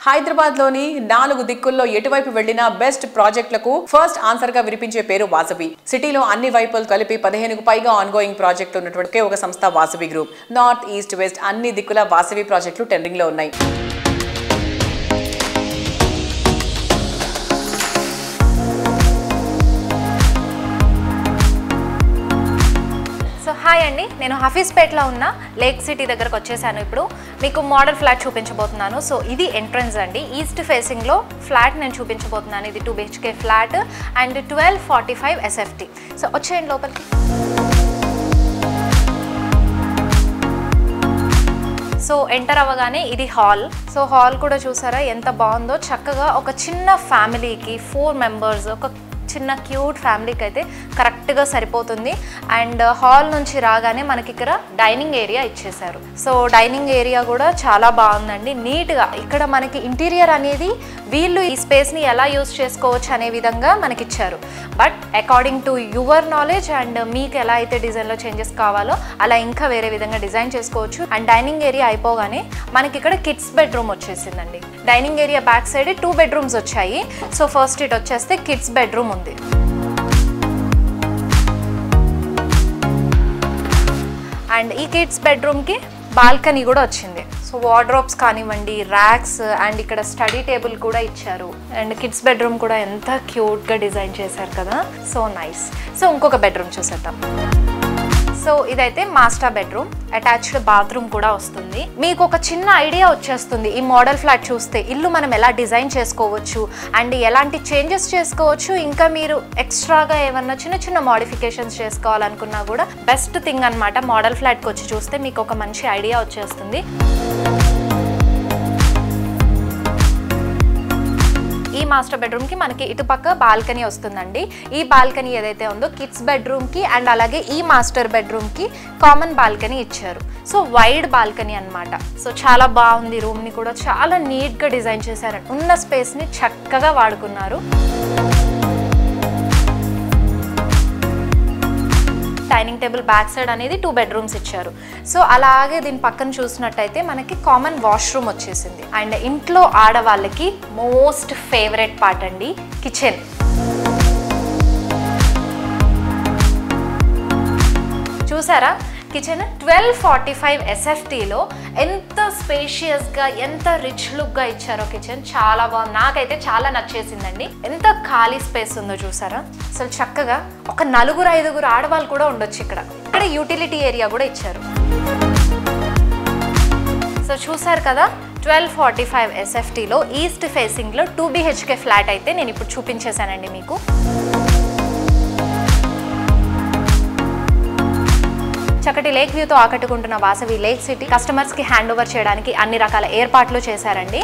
హైదరాబాద్లోని 4 దిక్కుల్లో ఎటువైపు వెళ్లినా బెస్ట్ ప్రాజెక్టులకు ఫస్ట్ ఆన్సర్ గా వినిపించే పేరు వాసవి. సిటీలో అన్ని వైపులు కలిపి 15కు పైగా ఆన్గోయింగ్ ప్రాజెక్టులు ఉన్నటువంటి ఒక సంస్థ Vasavi group. North, east, west అన్ని దిక్కుల వాసవి ప్రాజెక్టులు టెండరింగ్ లో ఉన్నాయి. హాయ్ అండి, నేను హఫీజ్పేట్లో ఉన్న లేక్ సిటీ దగ్గరకు వచ్చేసాను. ఇప్పుడు మీకు మోడల్ ఫ్లాట్ చూపించబోతున్నాను. సో ఇది ఎంట్రన్స్ అండి, ఈస్ట్ ఫేసింగ్లో ఫ్లాట్ నేను చూపించబోతున్నాను. ఇది 2 BHK flat and 1245 SFT. So వచ్చేయండి లోపలికి. సో ఎంటర్ అవ్వగానే ఇది హాల్. సో హాల్ కూడా చూసారా ఎంత బాగుందో. చక్కగా ఒక చిన్న ఫ్యామిలీకి 4 మెంబర్స్, ఒక చిన్న క్యూట్ ఫ్యామిలీకి అయితే కరెక్ట్గా సరిపోతుంది. అండ్ హాల్ నుంచి రాగానే మనకి ఇక్కడ డైనింగ్ ఏరియా ఇచ్చేసారు. సో డైనింగ్ ఏరియా కూడా చాలా బాగుందండి, నీట్గా. ఇక్కడ మనకి ఇంటీరియర్ అనేది వీళ్ళు ఈ స్పేస్ని ఎలా యూజ్ చేసుకోవచ్చు అనే విధంగా మనకి ఇచ్చారు. But according to your knowledge and మీకు ఎలా అయితే డిజైన్లో చేంజెస్ కావాలో అలా ఇంకా వేరే విధంగా డిజైన్ చేసుకోవచ్చు. అండ్ డైనింగ్ ఏరియా అయిపోగానే మనకి ఇక్కడ కిడ్స్ బెడ్రూమ్ వచ్చేసిందండి. Dining area back side 2 bedrooms వచ్చాయి. సో ఫస్ట్ ఇట్ వచ్చేస్తే కిడ్స్ బెడ్రూమ్ ఉంది. అండ్ ఈ కిడ్స్ బెడ్రూమ్కి బాల్కనీ కూడా వచ్చింది. సో వార్డ్రోబ్స్ కానివ్వండి, ర్యాక్స్ అండ్ ఇక్కడ స్టడీ టేబుల్ కూడా ఇచ్చారు. అండ్ కిడ్స్ బెడ్రూమ్ కూడా ఎంత క్యూట్గా డిజైన్ చేశారు కదా, సో నైస్. సో ఇంకొక బెడ్రూమ్ చూసేద్దాం. సో ఇదైతే మాస్టర్ బెడ్రూమ్, అటాచ్డ్ బాత్రూమ్ కూడా వస్తుంది. మీకు ఒక చిన్న ఐడియా వచ్చేస్తుంది ఈ మోడల్ ఫ్లాట్ చూస్తే ఇల్లు మనం ఎలా డిజైన్ చేసుకోవచ్చు అండ్ ఎలాంటి చేంజెస్ చేసుకోవచ్చు. ఇంకా మీరు ఎక్స్ట్రాగా ఏమన్నా చిన్న చిన్న మోడిఫికేషన్స్ చేసుకోవాలనుకున్నా కూడా బెస్ట్ థింగ్ అనమాట. మోడల్ ఫ్లాట్కి వచ్చి చూస్తే మీకు ఒక మంచి ఐడియా వచ్చేస్తుంది. ఈ మాస్టర్ బెడ్రూమ్కి మనకి ఇటుపక్క బాల్కనీ వస్తుందండి. ఈ బాల్కనీ ఏదైతే ఉందో కిడ్స్ బెడ్రూమ్కి అండ్ అలాగే ఈ మాస్టర్ బెడ్రూమ్కి కామన్ బాల్కనీ ఇచ్చారు. సో వైడ్ బాల్కనీ అనమాట. సో చాలా బాగుంది. రూమ్ని కూడా చాలా నీట్గా డిజైన్ చేశారు. ఉన్న స్పేస్ని చక్కగా వాడుకున్నారు. డైనింగ్ టేబుల్ బ్యాక్ సైడ్ అనేది 2 బెడ్రూమ్స్ ఇచ్చారు. సో అలాగే దీని పక్కన చూసినట్టయితే మనకి కామన్ వాష్రూమ్ వచ్చేసింది. అండ్ ఇంట్లో ఆడవాళ్ళకి మోస్ట్ ఫేవరెట్ పార్ట్ అండి, కిచెన్. చూసారా కిచెన్ 1245 SFTలో ఎంత స్పేషియస్గా, ఎంత రిచ్ లుక్గా ఇచ్చారో కిచెన్. చాలా బాగుంది, నాకైతే చాలా నచ్చేసిందండి. ఎంత ఖాళీ స్పేస్ ఉందో చూసారా. అసలు చక్కగా ఒక 4-5 ఆడవాళ్ళు కూడా ఉండొచ్చు ఇక్కడ. ఇక్కడ యూటిలిటీ ఏరియా కూడా ఇచ్చారు. సో చూసారు కదా, 1245 SFTలో ఈస్ట్ ఫేసింగ్లో 2 BHK ఫ్లాట్ అయితే నేను ఇప్పుడు చూపించేశానండి మీకు. చక్కటి లేక్ వ్యూతో ఆకట్టుకుంటున్న వాసవి లేక్ సిటీ కస్టమర్స్కి హ్యాండ్ ఓవర్ చేయడానికి అన్ని రకాల ఏర్పాట్లు చేశారండి.